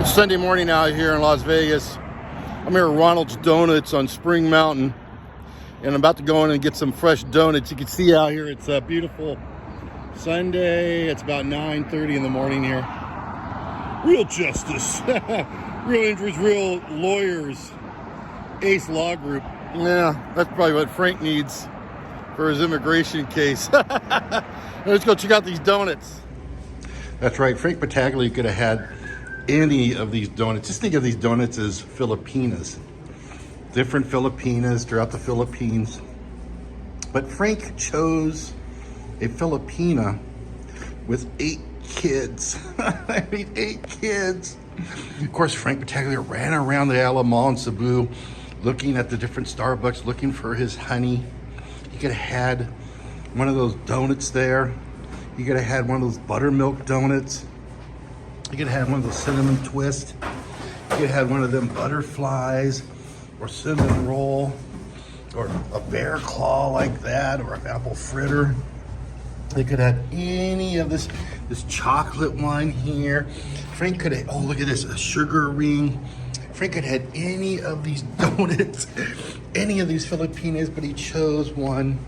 It's Sunday morning out here in Las Vegas. I'm here at Ronald's Donuts on Spring Mountain, and I'm about to go in and get some fresh donuts. You can see out here it's a beautiful Sunday. It's about 9:30 in the morning here. Real justice, real injuries, real lawyers. Ace Law Group. Yeah, that's probably what Frank needs for his immigration case. Let's go check out these donuts. That's right, Frank Battaglia could have had any of these donuts. Just think of these donuts as Filipinas. Different Filipinas throughout the Philippines. But Frank chose a Filipina with 8 kids. I mean, 8 kids. Of course, Frank Battaglia ran around the Alamo in Cebu looking at the different Starbucks, looking for his honey. He could have had one of those donuts there. He could have had one of those buttermilk donuts. You could have had one of those cinnamon twists. You could have had one of them butterflies or cinnamon roll or a bear claw like that or an apple fritter. They could have had any of this chocolate one here. Frank could have, oh, look at this, a sugar ring. Frank could have had any of these donuts, any of these Filipinas, but he chose one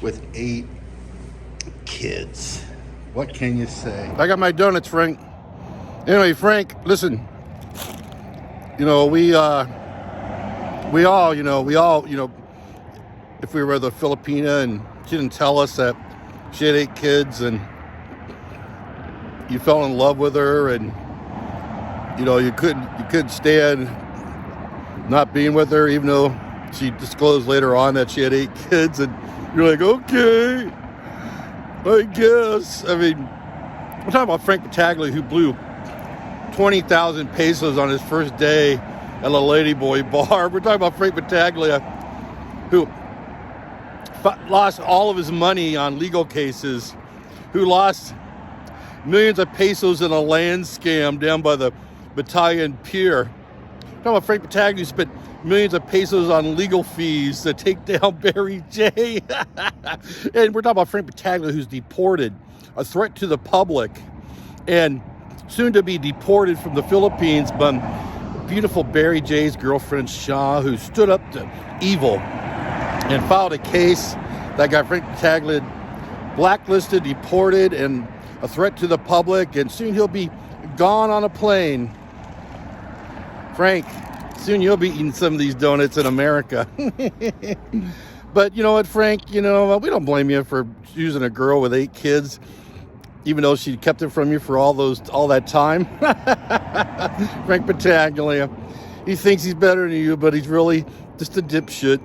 with 8 kids. What can you say? I got my donuts, Frank. Anyway, Frank, listen. You know, we all, if we were the Filipina and she didn't tell us that she had 8 kids and you fell in love with her and you couldn't stand not being with her, even though she disclosed later on that she had 8 kids, and you're like, okay, I guess. I mean, we're talking about Frank Battaglia, who blew 20,000 pesos on his first day at a Ladyboy bar. We're talking about Frank Battaglia, who lost all of his money on legal cases, who lost millions of pesos in a land scam down by the Battaglia Pier. We're talking about Frank Battaglia, who spent millions of pesos on legal fees to take down Barry J. And we're talking about Frank Battaglia, who's deported, a threat to the public, and soon to be deported from the Philippines by beautiful Barry J's girlfriend, Shaw, who stood up to evil and filed a case that got Frank Battaglia blacklisted, deported, and a threat to the public, and soon he'll be gone on a plane. Frank, soon you'll be eating some of these donuts in America. But you know what, Frank, we don't blame you for choosing a girl with 8 kids, even though she kept it from you for all that time. Frank Battaglia, he thinks he's better than you, but he's really just a dipshit.